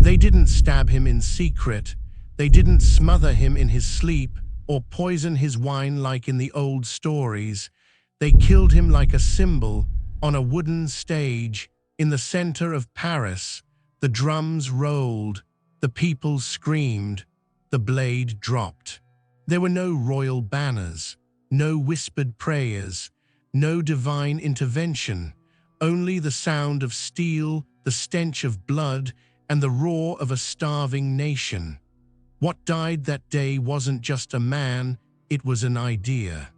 They didn't stab him in secret. They didn't smother him in his sleep or poison his wine like in the old stories. They killed him like a symbol on a wooden stage in the center of Paris. The drums rolled, the people screamed, the blade dropped. There were no royal banners, no whispered prayers, no divine intervention, only the sound of steel, the stench of blood, and the roar of a starving nation. What died that day wasn't just a man, it was an idea.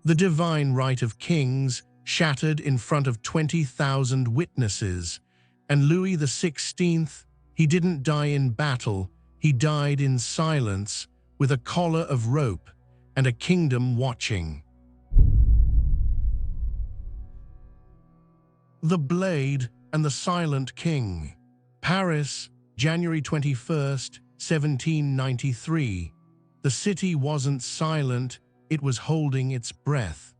The divine right of kings shattered in front of 20,000 witnesses, and Louis XVI, he didn't die in battle, he died in silence, with a collar of rope and a kingdom watching. The Blade and the Silent King. Paris, January 21st, 1793. The city wasn't silent, it was holding its breath.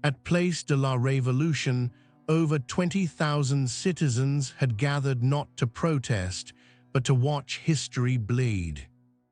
At Place de la Révolution, over 20,000 citizens had gathered not to protest, but to watch history bleed.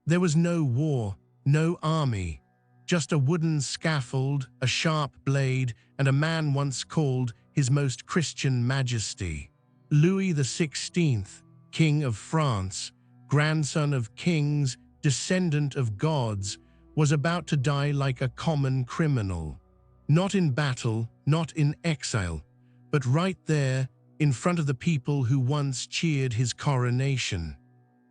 There was no war, no army, just a wooden scaffold, a sharp blade, and a man once called His Most Christian Majesty. Louis XVI, King of France, grandson of kings, descendant of gods, was about to die like a common criminal. Not in battle, not in exile, but right there, in front of the people who once cheered his coronation.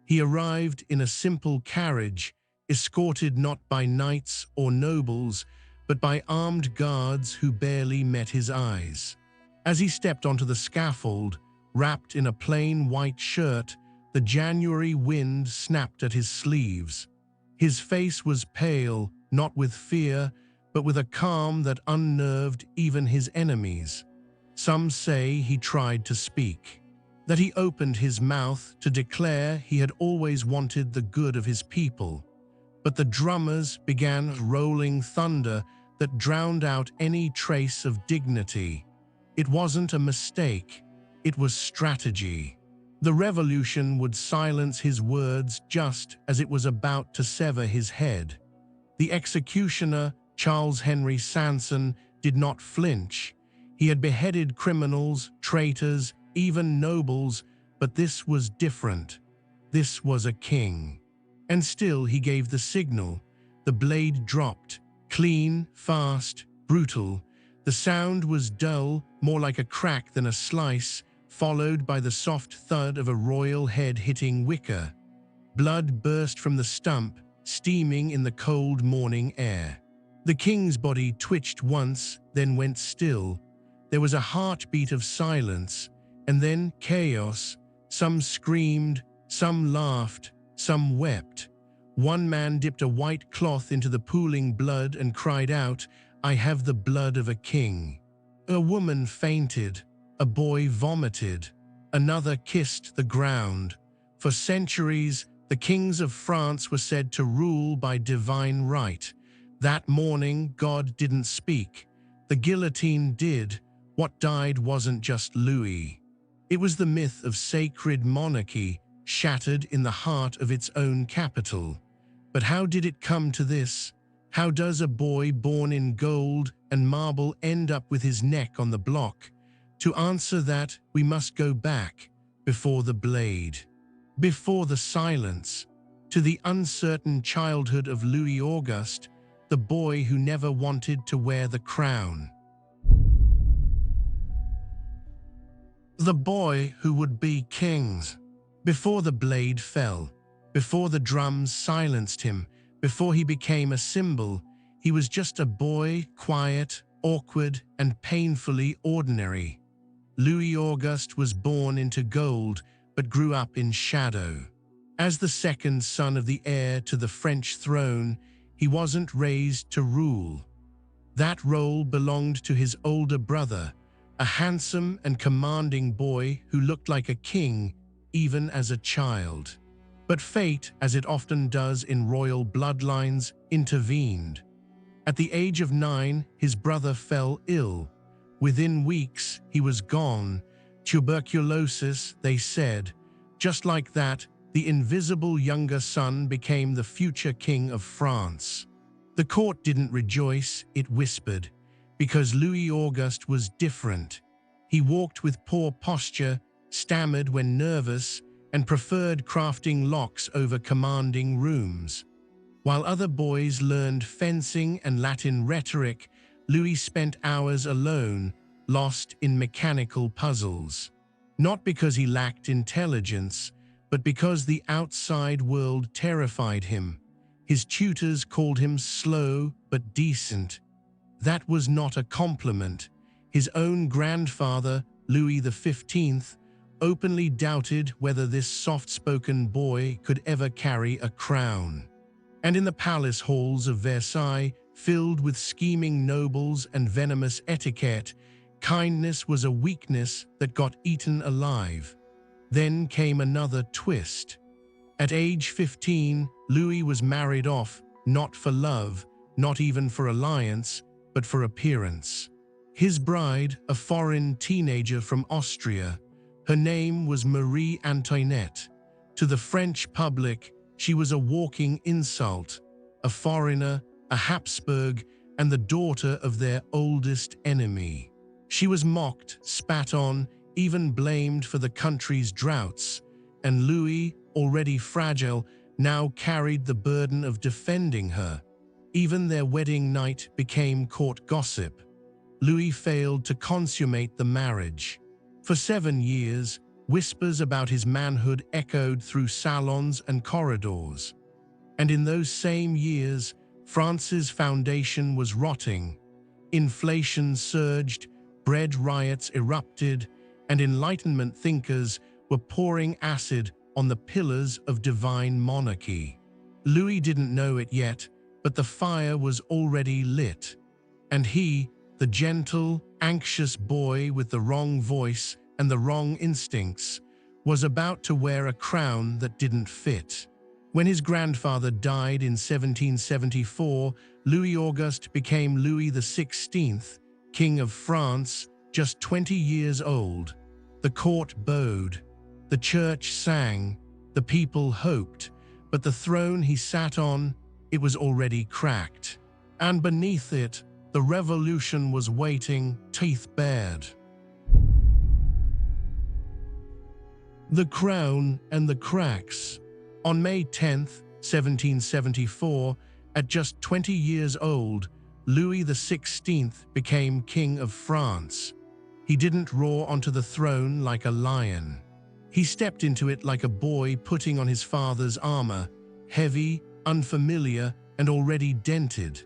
He arrived in a simple carriage, escorted not by knights or nobles, but by armed guards who barely met his eyes. As he stepped onto the scaffold, wrapped in a plain white shirt, the January wind snapped at his sleeves. His face was pale, not with fear, but with a calm that unnerved even his enemies. Some say he tried to speak, that he opened his mouth to declare he had always wanted the good of his people. But the drummers began rolling thunder that drowned out any trace of dignity. It wasn't a mistake, it was strategy. The revolution would silence his words just as it was about to sever his head. The executioner, Charles Henry Sanson, did not flinch. He had beheaded criminals, traitors, even nobles, but this was different. This was a king. And still he gave the signal. The blade dropped, clean, fast, brutal. The sound was dull, more like a crack than a slice, followed by the soft thud of a royal head hitting wicker. Blood burst from the stump, steaming in the cold morning air. The king's body twitched once, then went still. There was a heartbeat of silence, and then chaos. Some screamed, some laughed, some wept. One man dipped a white cloth into the pooling blood and cried out, "I have the blood of a king." A woman fainted. A boy vomited. Another kissed the ground. For centuries, the kings of France were said to rule by divine right. That morning, God didn't speak. The guillotine did. What died wasn't just Louis. It was the myth of sacred monarchy, shattered in the heart of its own capital. But how did it come to this? How does a boy born in gold and marble end up with his neck on the block? To answer that, we must go back, before the blade, before the silence, to the uncertain childhood of Louis Auguste, the boy who never wanted to wear the crown. The boy who would be king. Before the blade fell, before the drums silenced him, before he became a symbol, he was just a boy, quiet, awkward, and painfully ordinary. Louis Auguste was born into gold, but grew up in shadow. As the second son of the heir to the French throne, he wasn't raised to rule. That role belonged to his older brother, a handsome and commanding boy who looked like a king even as a child. But fate, as it often does in royal bloodlines, intervened. At the age of 9, his brother fell ill. Within weeks, he was gone. Tuberculosis, they said. Just like that, the invisible younger son became the future king of France. The court didn't rejoice, it whispered, because Louis Auguste was different. He walked with poor posture, stammered when nervous, and preferred crafting locks over commanding rooms. While other boys learned fencing and Latin rhetoric, Louis spent hours alone, lost in mechanical puzzles. Not because he lacked intelligence, but because the outside world terrified him. His tutors called him slow but decent. That was not a compliment. His own grandfather, Louis XV, openly doubted whether this soft-spoken boy could ever carry a crown. And in the palace halls of Versailles, filled with scheming nobles and venomous etiquette, kindness was a weakness that got eaten alive. Then came another twist. At age 15, Louis was married off, not for love, not even for alliance, but for appearance. His bride, a foreign teenager from Austria, her name was Marie Antoinette. To the French public, she was a walking insult, a foreigner, a Habsburg, and the daughter of their oldest enemy. She was mocked, spat on, even blamed for the country's droughts, and Louis, already fragile, now carried the burden of defending her. Even their wedding night became court gossip. Louis failed to consummate the marriage. For 7 years, whispers about his manhood echoed through salons and corridors. And in those same years, France's foundation was rotting. Inflation surged, bread riots erupted, and Enlightenment thinkers were pouring acid on the pillars of divine monarchy. Louis didn't know it yet, but the fire was already lit. And he, the gentle, anxious boy with the wrong voice and the wrong instincts, was about to wear a crown that didn't fit. When his grandfather died in 1774, Louis Auguste became Louis XVI, King of France, just 20 years old. The court bowed, the church sang, the people hoped, but the throne he sat on, it was already cracked. And beneath it, the revolution was waiting, teeth bared. The Crown and the Cracks. On May 10, 1774, at just 20 years old, Louis XVI became King of France. He didn't roar onto the throne like a lion. He stepped into it like a boy putting on his father's armor, heavy, unfamiliar, and already dented.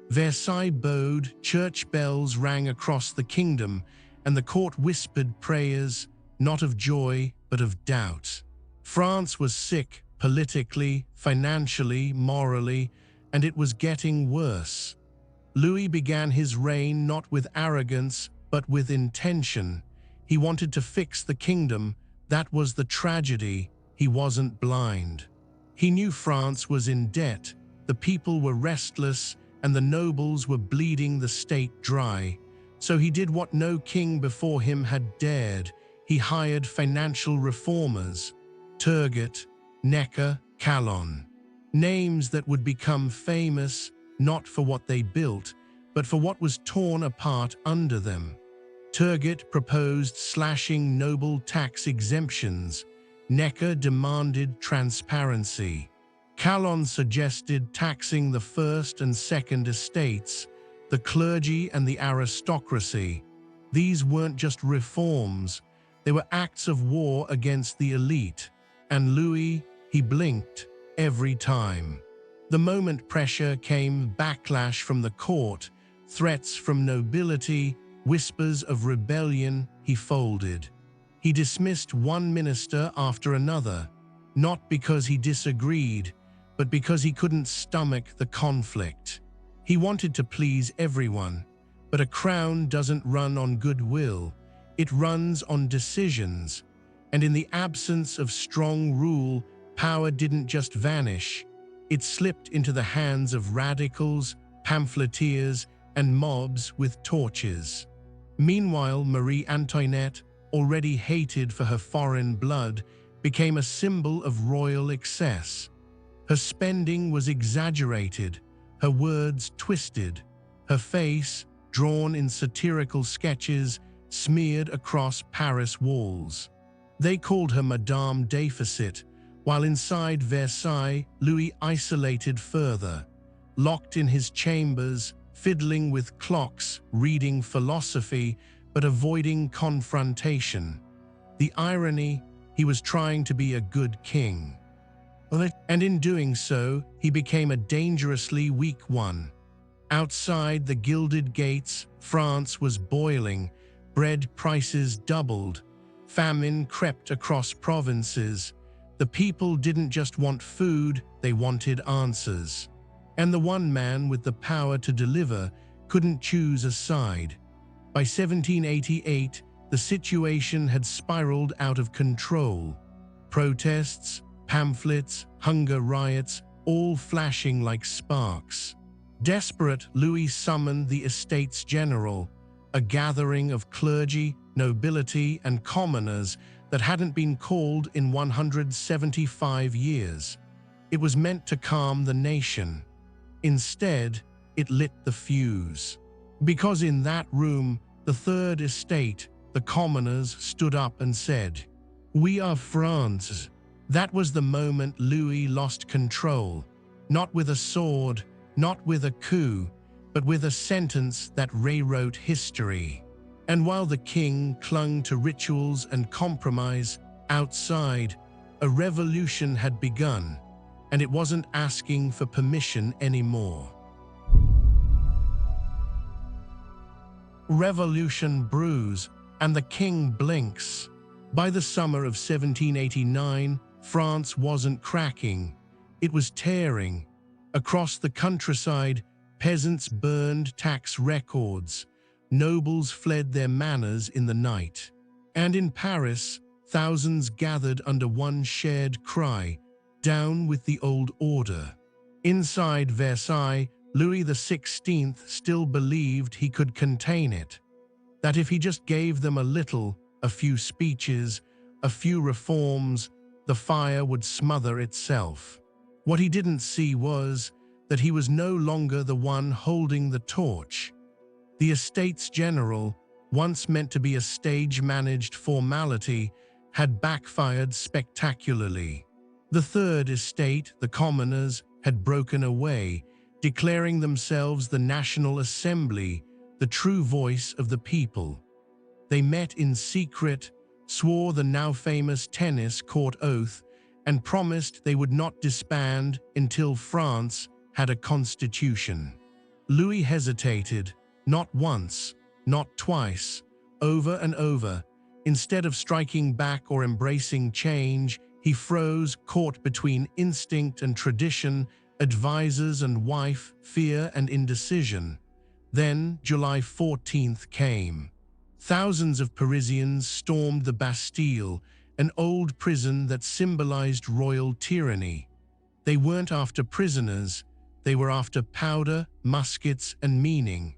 Versailles bowed, church bells rang across the kingdom, and the court whispered prayers, not of joy, but of doubt. France was sick, politically, financially, morally, and it was getting worse. Louis began his reign not with arrogance, but with intention. He wanted to fix the kingdom. That was the tragedy. He wasn't blind. He knew France was in debt, the people were restless, and the nobles were bleeding the state dry. So he did what no king before him had dared. He hired financial reformers, Turgot, Necker, Calonne. Names that would become famous, not for what they built, but for what was torn apart under them. Turgot proposed slashing noble tax exemptions. Necker demanded transparency. Calonne suggested taxing the first and second estates, the clergy and the aristocracy. These weren't just reforms, they were acts of war against the elite. And Louis, he blinked every time. The moment pressure came, backlash from the court, threats from nobility, whispers of rebellion, he folded. He dismissed one minister after another, not because he disagreed, but because he couldn't stomach the conflict. He wanted to please everyone, but a crown doesn't run on goodwill, it runs on decisions. And in the absence of strong rule, power didn't just vanish, it slipped into the hands of radicals, pamphleteers, and mobs with torches. Meanwhile, Marie Antoinette, already hated for her foreign blood, became a symbol of royal excess. Her spending was exaggerated, her words twisted, her face, drawn in satirical sketches, smeared across Paris walls. They called her Madame Deficit, while inside Versailles, Louis isolated further, locked in his chambers, fiddling with clocks, reading philosophy, but avoiding confrontation. The irony, he was trying to be a good king. And in doing so, he became a dangerously weak one. Outside the gilded gates, France was boiling, bread prices doubled, famine crept across provinces. The people didn't just want food, they wanted answers. And the one man with the power to deliver couldn't choose a side. By 1788, the situation had spiraled out of control. Protests, pamphlets, hunger riots, all flashing like sparks. Desperate, Louis summoned the Estates General, a gathering of clergy, nobility, and commoners that hadn't been called in 175 years. It was meant to calm the nation. Instead, it lit the fuse. Because in that room, the Third Estate, the commoners, stood up and said, "We are France." That was the moment Louis lost control, not with a sword, not with a coup, but with a sentence that rewrote history. And while the king clung to rituals and compromise, outside, a revolution had begun, and it wasn't asking for permission anymore. Revolution brews, and the king blinks. By the summer of 1789, France wasn't cracking, it was tearing. Across the countryside, peasants burned tax records, nobles fled their manors in the night. And in Paris, thousands gathered under one shared cry, "Down with the old order." Inside Versailles, Louis XVI still believed he could contain it, that if he just gave them a little, a few speeches, a few reforms, the fire would smother itself. What he didn't see was that he was no longer the one holding the torch. The Estates General, once meant to be a stage-managed formality, had backfired spectacularly. The Third Estate, the commoners, had broken away, declaring themselves the National Assembly, the true voice of the people. They met in secret, swore the now famous tennis court oath, and promised they would not disband until France had a constitution. Louis hesitated, not once, not twice, over and over. Instead of striking back or embracing change, he froze, caught between instinct and tradition, advisors and wife, fear and indecision. Then July 14th came. Thousands of Parisians stormed the Bastille, an old prison that symbolized royal tyranny. They weren't after prisoners, they were after powder, muskets, and meaning.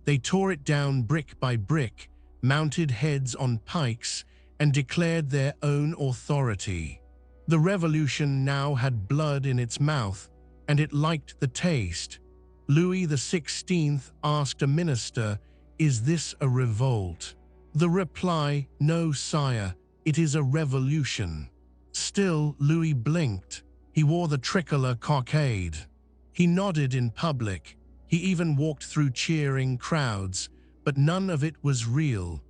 They tore it down brick by brick, mounted heads on pikes, and declared their own authority. The revolution now had blood in its mouth, and it liked the taste. Louis XVI asked a minister, "Is this a revolt?" The reply, "No, sire, it is a revolution." Still, Louis blinked. He wore the tricolor cockade. He nodded in public. He even walked through cheering crowds, but none of it was real.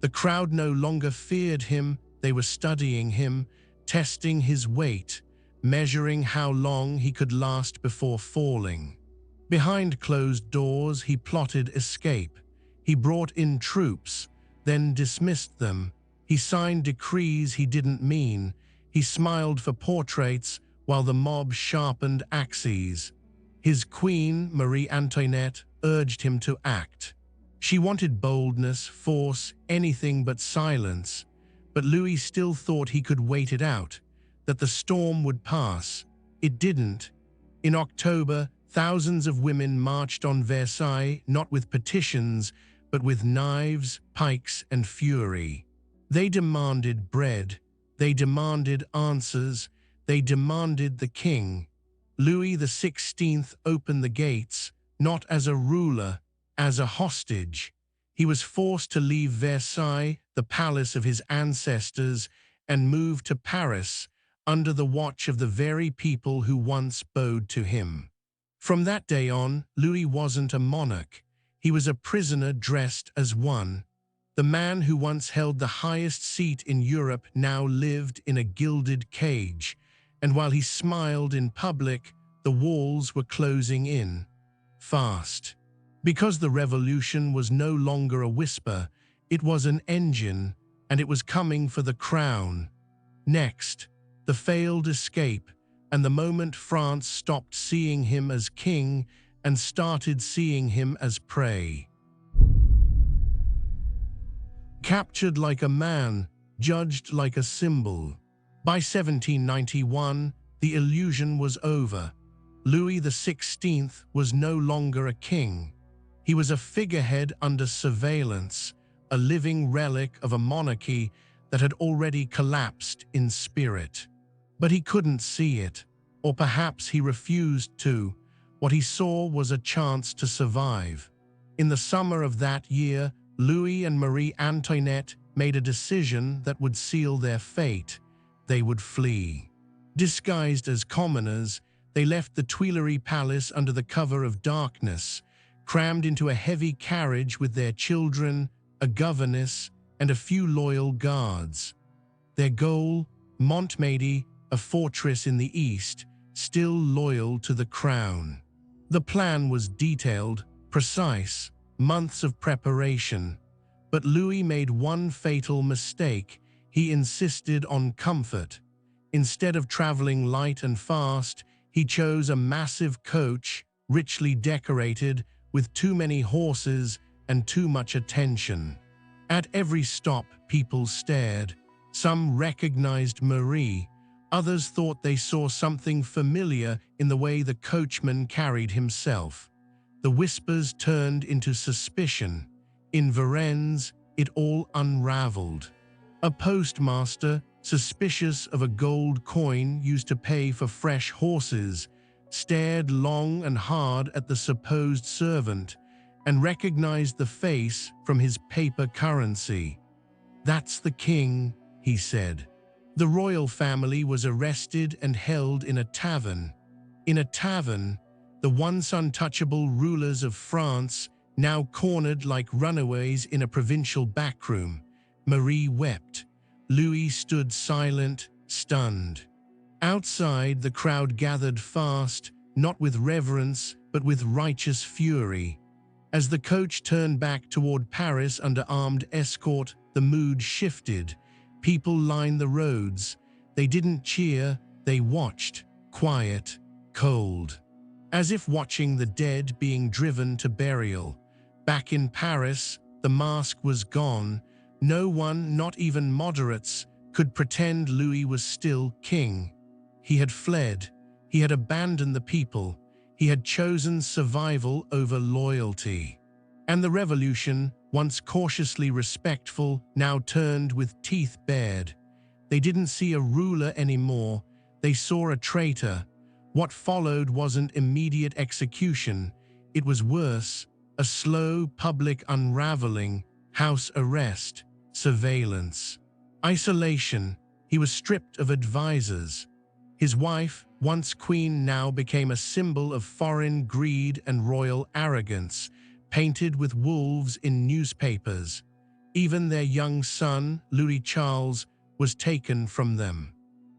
The crowd no longer feared him, they were studying him, testing his weight, measuring how long he could last before falling. Behind closed doors, he plotted escape. He brought in troops, then dismissed them. He signed decrees he didn't mean. He smiled for portraits while the mob sharpened axes. His queen, Marie Antoinette, urged him to act. She wanted boldness, force, anything but silence. But Louis still thought he could wait it out, that the storm would pass. It didn't. In October, thousands of women marched on Versailles, not with petitions, but with knives, pikes, and fury. They demanded bread, They demanded answers. They demanded the king. Louis XVI opened the gates, not as a ruler, as a hostage. He was forced to leave Versailles, the palace of his ancestors, and move to Paris, under the watch of the very people who once bowed to him. From that day on, Louis wasn't a monarch. He was a prisoner dressed as one. The man who once held the highest seat in Europe now lived in a gilded cage, and while he smiled in public, the walls were closing in fast. Because the revolution was no longer a whisper, it was an engine, and it was coming for the crown. Next, the failed escape, and the moment France stopped seeing him as king and started seeing him as prey. Captured like a man, judged like a symbol. By 1791, the illusion was over. Louis XVI was no longer a king. He was a figurehead under surveillance, a living relic of a monarchy that had already collapsed in spirit. But he couldn't see it, or perhaps he refused to. What he saw was a chance to survive. In the summer of that year, Louis and Marie Antoinette made a decision that would seal their fate. They would flee. Disguised as commoners, they left the Tuileries Palace under the cover of darkness, crammed into a heavy carriage with their children, a governess, and a few loyal guards. Their goal, Montmédy, a fortress in the east, still loyal to the crown. The plan was detailed, precise, months of preparation. But Louis made one fatal mistake. He insisted on comfort. Instead of traveling light and fast, he chose a massive coach, richly decorated, with too many horses and too much attention. At every stop, people stared. Some recognized Marie. Others thought they saw something familiar in the way the coachman carried himself. The whispers turned into suspicion. In Varennes, it all unraveled. A postmaster, suspicious of a gold coin used to pay for fresh horses, stared long and hard at the supposed servant and recognized the face from his paper currency. "That's the king," he said. The royal family was arrested and held in a tavern. In a tavern, the once untouchable rulers of France, now cornered like runaways in a provincial backroom. Marie wept. Louis stood silent, stunned. Outside, the crowd gathered fast, not with reverence, but with righteous fury. As the coach turned back toward Paris under armed escort, the mood shifted. People lined the roads. They didn't cheer, they watched, quiet, cold. As if watching the dead being driven to burial. Back in Paris, the mask was gone. No one, not even moderates, could pretend Louis was still king. He had fled. He had abandoned the people. He had chosen survival over loyalty. And the revolution, once cautiously respectful, now turned with teeth bared. They didn't see a ruler anymore. They saw a traitor. What followed wasn't immediate execution. It was worse, a slow public unraveling, house arrest, surveillance, isolation. He was stripped of advisors. His wife, once queen, now became a symbol of foreign greed and royal arrogance, painted with wolves in newspapers. Even their young son, Louis Charles, was taken from them.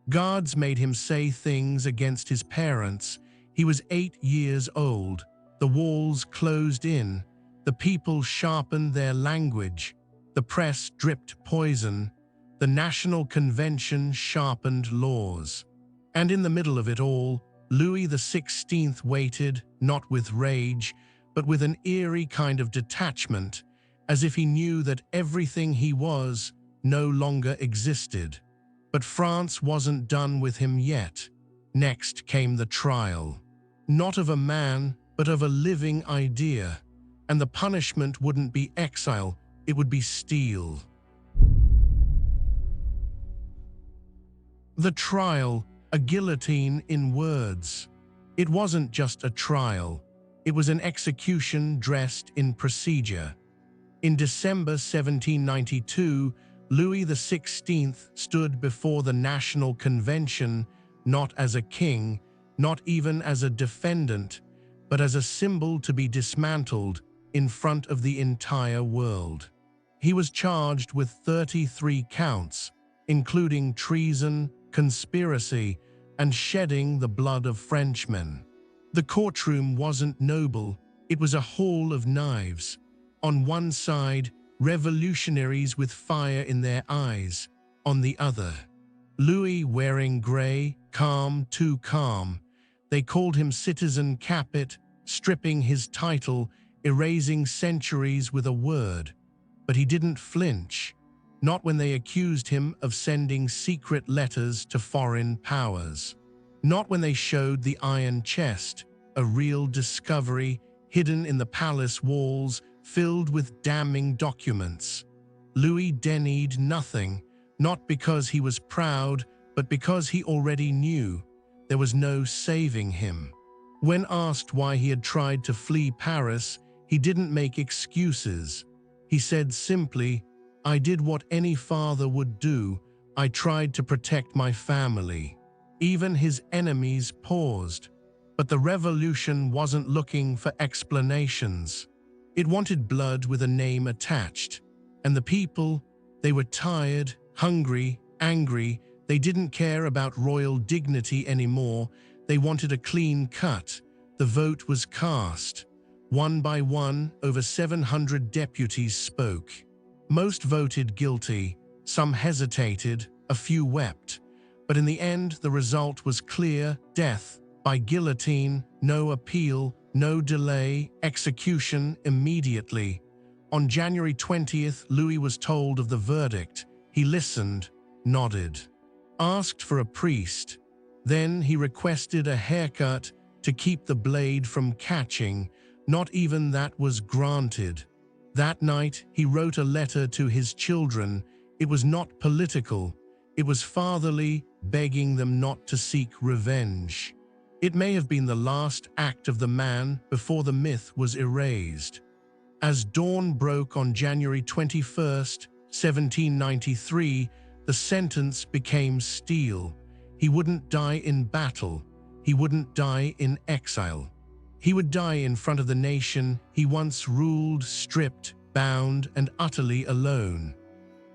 Guards made him say things against his parents. He was 8 years old. The walls closed in. The people sharpened their language. The press dripped poison. The National Convention sharpened laws. And in the middle of it all, Louis XVI waited, not with rage, but with an eerie kind of detachment, as if he knew that everything he was no longer existed. But France wasn't done with him yet. Next came the trial. Not of a man, but of a living idea. And the punishment wouldn't be exile, it would be steel. The trial, a guillotine in words. It wasn't just a trial. It was an execution dressed in procedure. In December 1792, Louis XVI stood before the National Convention not as a king, not even as a defendant, but as a symbol to be dismantled in front of the entire world. He was charged with 33 counts, including treason, conspiracy, and shedding the blood of Frenchmen. The courtroom wasn't noble, it was a hall of knives. On one side, revolutionaries with fire in their eyes. On the other, Louis wearing grey, calm, too calm. They called him Citizen Capet, stripping his title, erasing centuries with a word. But he didn't flinch, not when they accused him of sending secret letters to foreign powers. Not when they showed the iron chest, a real discovery hidden in the palace walls, filled with damning documents. Louis denied nothing, not because he was proud, but because he already knew there was no saving him. When asked why he had tried to flee Paris, he didn't make excuses. He said simply, "I did what any father would do. I tried to protect my family." Even his enemies paused. But the revolution wasn't looking for explanations. It wanted blood with a name attached. And the people, they were tired, hungry, angry. They didn't care about royal dignity anymore. They wanted a clean cut. The vote was cast. One by one, over 700 deputies spoke. Most voted guilty, some hesitated, a few wept. But in the end, the result was clear: death by guillotine, no appeal, no delay, execution immediately. On January 20th, Louis was told of the verdict. He listened, nodded, asked for a priest. Then he requested a haircut to keep the blade from catching. Not even that was granted. That night, he wrote a letter to his children. It was not political. It was fatherly, begging them not to seek revenge. It may have been the last act of the man before the myth was erased. As dawn broke on January 21st, 1793, the sentence became steel. He wouldn't die in battle. He wouldn't die in exile. He would die in front of the nation he once ruled, stripped, bound, and utterly alone.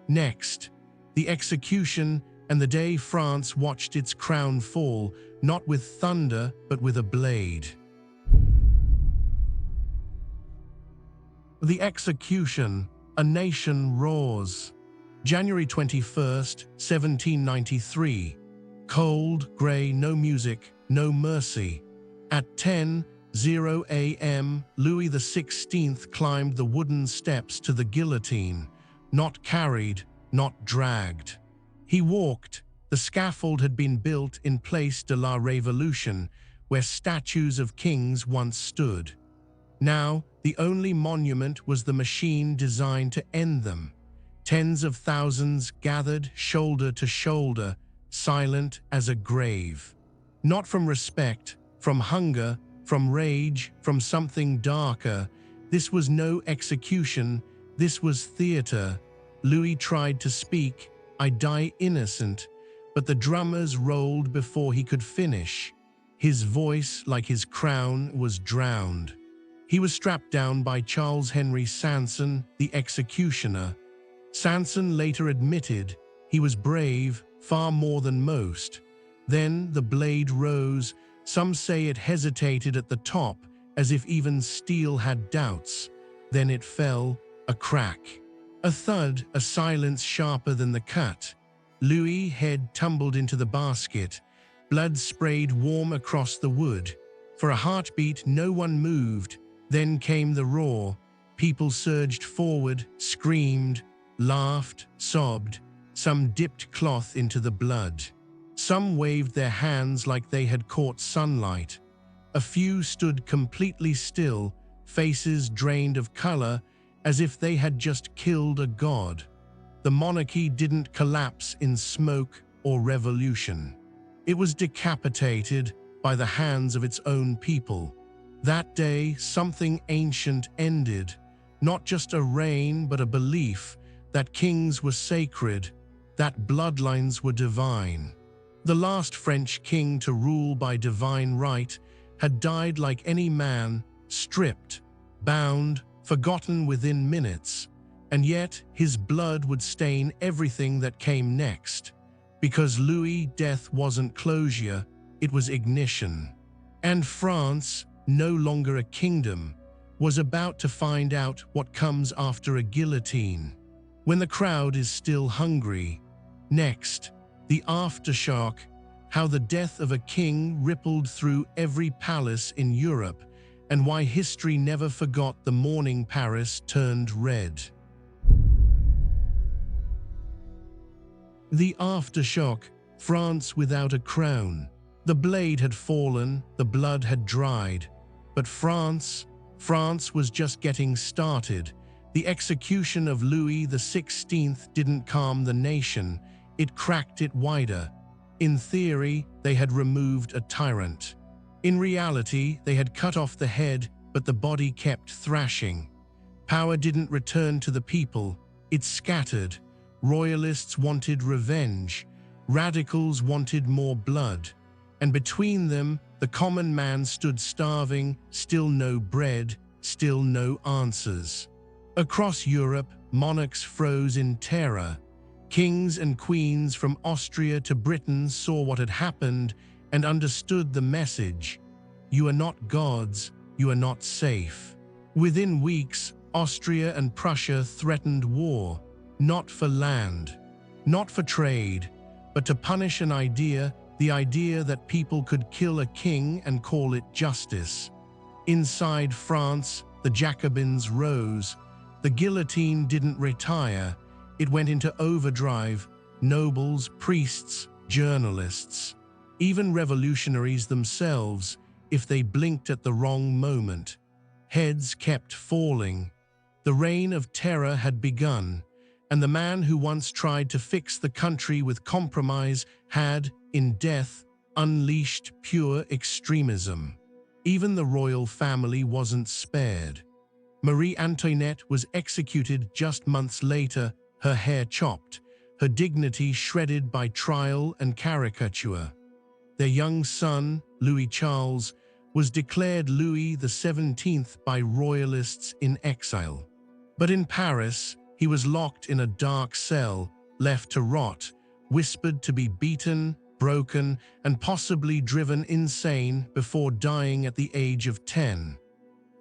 Next, the execution, and the day France watched its crown fall, not with thunder, but with a blade. The execution, a nation roars. January 21st, 1793. Cold, grey, no music, no mercy. At 10:00 a.m., Louis XVI climbed the wooden steps to the guillotine, not carried, not dragged. He walked. The scaffold had been built in Place de la Révolution, where statues of kings once stood. Now, the only monument was the machine designed to end them. Tens of thousands gathered shoulder to shoulder, silent as a grave. Not from respect, from hunger, from rage, from something darker. This was no execution, this was theater. Louis tried to speak, "I die innocent," but the drummers rolled before he could finish. His voice, like his crown, was drowned. He was strapped down by Charles Henry Sanson, the executioner. Sanson later admitted he was brave, far more than most. Then the blade rose. Some say it hesitated at the top, as if even steel had doubts. Then it fell, a crack. A thud, a silence sharper than the cut. Louis' head tumbled into the basket. Blood sprayed warm across the wood. For a heartbeat, no one moved. Then came the roar. People surged forward, screamed, laughed, sobbed. Some dipped cloth into the blood. Some waved their hands like they had caught sunlight. A few stood completely still, faces drained of color, as if they had just killed a god. The monarchy didn't collapse in smoke, or revolution. It was decapitated by the hands of its own people. That day, something ancient ended, not just a reign but a belief that kings were sacred, that bloodlines were divine. The last French king to rule by divine right had died like any man, stripped, bound, forgotten within minutes, and yet his blood would stain everything that came next. Because Louis' death wasn't closure, it was ignition. And France, no longer a kingdom, was about to find out what comes after a guillotine. When the crowd is still hungry. Next, the aftershock, how the death of a king rippled through every palace in Europe, and why history never forgot the morning Paris turned red. The aftershock, France without a crown. The blade had fallen, the blood had dried. But France was just getting started. The execution of Louis XVI didn't calm the nation, it cracked it wider. In theory, they had removed a tyrant. In reality, they had cut off the head, but the body kept thrashing. Power didn't return to the people, it scattered. Royalists wanted revenge, radicals wanted more blood, and between them, the common man stood starving, still no bread, still no answers. Across Europe, monarchs froze in terror. Kings and queens from Austria to Britain saw what had happened and understood the message. You are not gods, you are not safe. Within weeks, Austria and Prussia threatened war, not for land, not for trade, but to punish an idea, the idea that people could kill a king and call it justice. Inside France, the Jacobins rose. The guillotine didn't retire, it went into overdrive. Nobles, priests, journalists, even revolutionaries themselves, if they blinked at the wrong moment. Heads kept falling. The reign of terror had begun, and the man who once tried to fix the country with compromise had, in death, unleashed pure extremism. Even the royal family wasn't spared. Marie Antoinette was executed just months later, her hair chopped, her dignity shredded by trial and caricature. Their young son, Louis Charles, was declared Louis XVII by royalists in exile. But in Paris, he was locked in a dark cell, left to rot, whispered to be beaten, broken, and possibly driven insane before dying at the age of 10.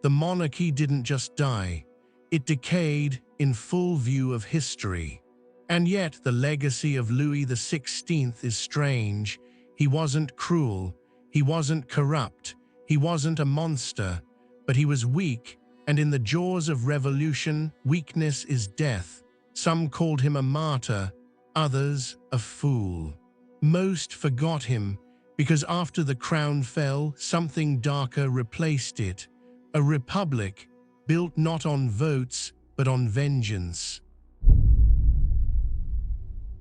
The monarchy didn't just die, it decayed in full view of history. And yet the legacy of Louis XVI is strange. He wasn't cruel, he wasn't corrupt, he wasn't a monster, but he was weak, and in the jaws of revolution, weakness is death. Some called him a martyr, others a fool. Most forgot him, because after the crown fell, something darker replaced it. A republic, built not on votes, but on vengeance.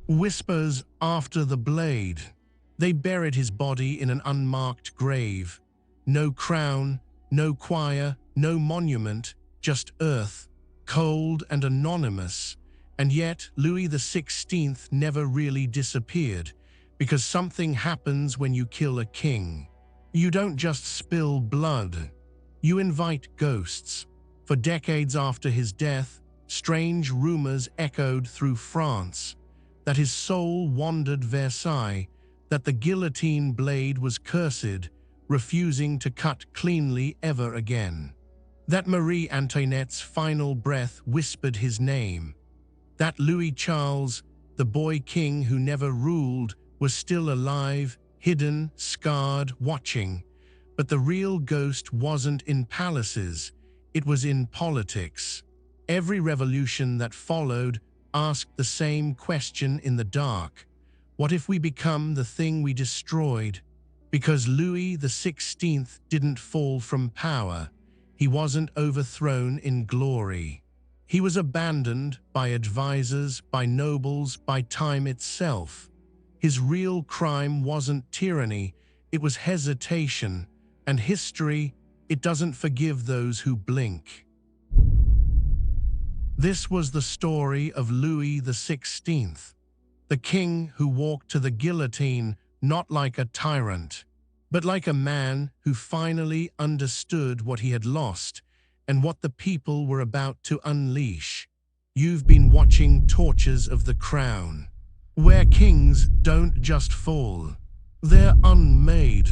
Whispers after the blade. They buried his body in an unmarked grave. No crown, no choir, no monument, just earth, cold and anonymous. And yet, Louis XVI never really disappeared, because something happens when you kill a king. You don't just spill blood. You invite ghosts. For decades after his death, strange rumors echoed through France, that his soul wandered Versailles, that the guillotine blade was cursed, refusing to cut cleanly ever again. That Marie Antoinette's final breath whispered his name. That Louis Charles, the boy king who never ruled, was still alive, hidden, scarred, watching. But the real ghost wasn't in palaces, it was in politics. Every revolution that followed asked the same question in the dark. What if we become the thing we destroyed? Because Louis XVI didn't fall from power. He wasn't overthrown in glory. He was abandoned by advisors, by nobles, by time itself. His real crime wasn't tyranny, it was hesitation, and history, it doesn't forgive those who blink. This was the story of Louis XVI, the king who walked to the guillotine not like a tyrant, but like a man who finally understood what he had lost and what the people were about to unleash. You've been watching Torches of the Crown, where kings don't just fall, they're unmade.